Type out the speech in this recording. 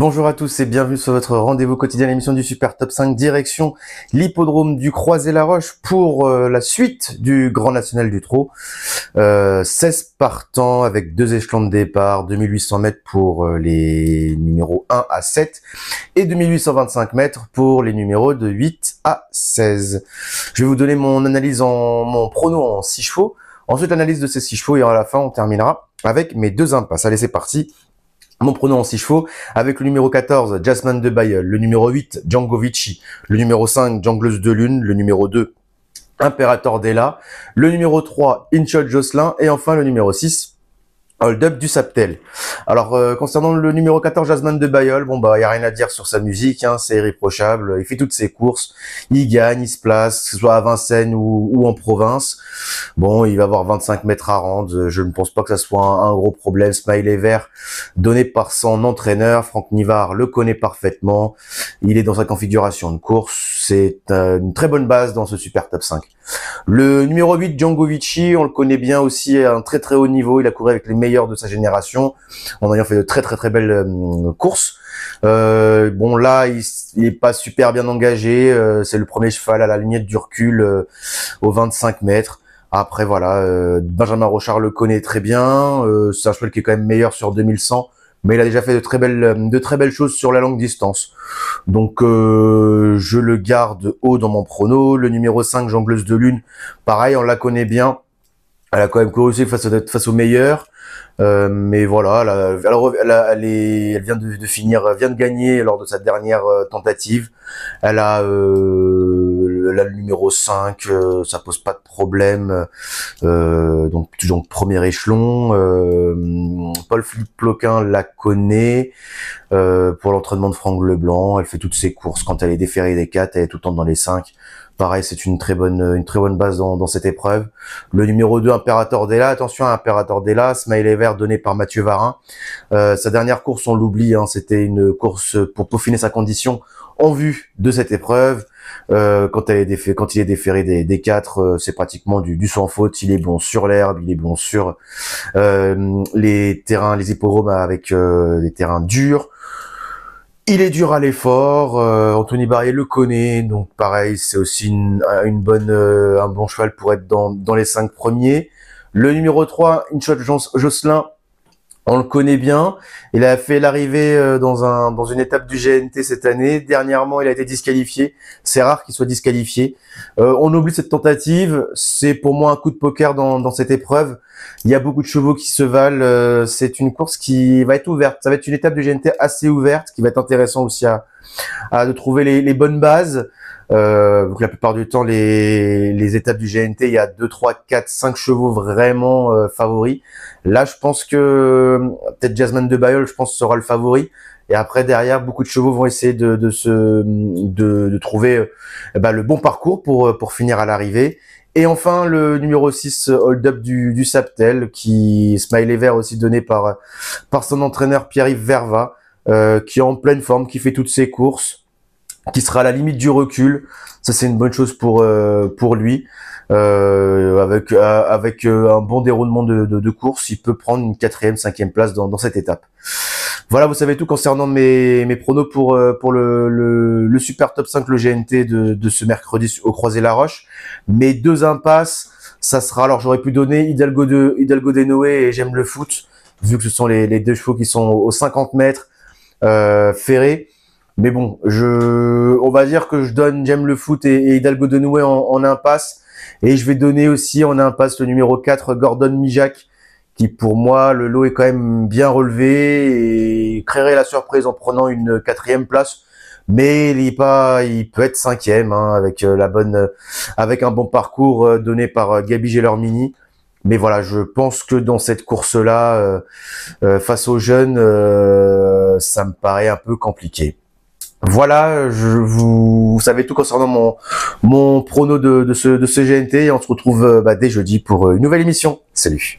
Bonjour à tous et bienvenue sur votre rendez-vous quotidien, l'émission du Super Top 5, direction l'hippodrome du Croisé-la-Roche pour la suite du Grand National du Trot. 16 partants avec deux échelons de départ, 2800 mètres pour les numéros 1 à 7 et 2825 mètres pour les numéros de 8 à 16. Je vais vous donner mon analyse mon prono en 6 chevaux, ensuite l'analyse de ces 6 chevaux et à la fin on terminera avec mes deux impasses. Allez, c'est parti. Mon pronom en 6 chevaux, avec le numéro 14, Jasmine de Bayeul, le numéro 8, Django Vici, le numéro 5, Jongleuse de Lune, le numéro 2, Imperator Della, le numéro 3, Inchot Jocelyn, et enfin le numéro 6, Hold Up du Saptel. Alors, concernant le numéro 14, Jasmine de Bayeul, bon bah, y a rien à dire sur sa musique, hein, c'est irréprochable, il fait toutes ses courses, il gagne, il se place, que ce soit à Vincennes ou en province. Bon, il va avoir 25 mètres à rendre, je ne pense pas que ça soit un gros problème. Smiley Vert, donné par son entraîneur, Franck Nivard le connaît parfaitement, il est dans sa configuration de course, c'est une très bonne base dans ce Super Top 5. Le numéro 8, Django Vici, on le connaît bien aussi à un très très haut niveau, il a couru avec les meilleurs de sa génération, en ayant fait de très belles courses. Bon là, il est pas super bien engagé, c'est le premier cheval à la limite du recul aux 25 mètres. Après voilà, Benjamin Rochard le connaît très bien, c'est un cheval qui est quand même meilleur sur 2100, mais il a déjà fait de très belles choses sur la longue distance. Donc je le garde haut dans mon prono. Le numéro 5, Jongleuse de Lune, pareil, on la connaît bien. Elle a quand même couru aussi face aux meilleurs. Mais voilà, elle vient de gagner lors de sa dernière tentative. Elle a le numéro 5, ça pose pas de problème. Donc premier échelon. Paul-Philippe Ploquin la connaît pour l'entraînement de Franck Leblanc. Elle fait toutes ses courses. Quand elle est déférée des 4, elle est tout le temps dans les 5. Pareil, c'est une très bonne base dans cette épreuve. Le numéro 2, Imperator Della. Attention à Imperator Della, Smiley Vert donné par Mathieu Varin. Sa dernière course, on l'oublie, hein, c'était une course pour peaufiner sa condition en vue de cette épreuve. Quand il est déféré des 4, c'est pratiquement du sans faute. Il est bon sur l'herbe, il est bon sur les hippodromes avec des terrains durs. Il est dur à l'effort, Anthony Barrier le connaît, donc pareil, c'est aussi un bon cheval pour être dans les 5 premiers. Le numéro 3, Inchot Jocelyn, on le connaît bien. Il a fait l'arrivée dans une étape du GNT cette année. Dernièrement, il a été disqualifié. C'est rare qu'il soit disqualifié. On oublie cette tentative. C'est pour moi un coup de poker dans cette épreuve. Il y a beaucoup de chevaux qui se valent. C'est une course qui va être ouverte. Ça va être une étape du GNT assez ouverte, qui va être intéressant aussi de trouver les bonnes bases. Donc la plupart du temps, les étapes du GNT, il y a 2, 3, 4, 5 chevaux vraiment favoris. Là, je pense que peut-être Jasmine de Bayeul, je pense, sera le favori. Et après, derrière, beaucoup de chevaux vont essayer de trouver le bon parcours pour finir à l'arrivée. Et enfin, le numéro 6, Hold Up du Saptel, Smiley Vert aussi donné par son entraîneur Pierre-Yves Verva, qui est en pleine forme, qui fait toutes ses courses, qui sera à la limite du recul. Ça, c'est une bonne chose pour lui. Avec un bon déroulement de course, il peut prendre une 4e, 5e place dans cette étape. Voilà, vous savez tout concernant mes pronos pour le Super Top 5, le GNT de ce mercredi au Croisé-la-Roche. Mes deux impasses, ça sera, alors j'aurais pu donner Hidalgo de Noé et J'aime le foot, vu que ce sont les deux chevaux qui sont aux 50 mètres ferrés. Mais bon, on va dire que je donne J'aime le foot et Hidalgo de Noé en impasse. Et je vais donner aussi en impasse le numéro 4, Gordon Mijac, qui pour moi, le lot est quand même bien relevé et créerait la surprise en prenant une 4e place. Mais il peut être 5e, hein, avec un bon parcours donné par Gabi Gelormini. Mais voilà, je pense que dans cette course-là, face aux jeunes, ça me paraît un peu compliqué. Voilà, vous savez tout concernant mon prono de ce GNT et on se retrouve dès jeudi pour une nouvelle émission. Salut!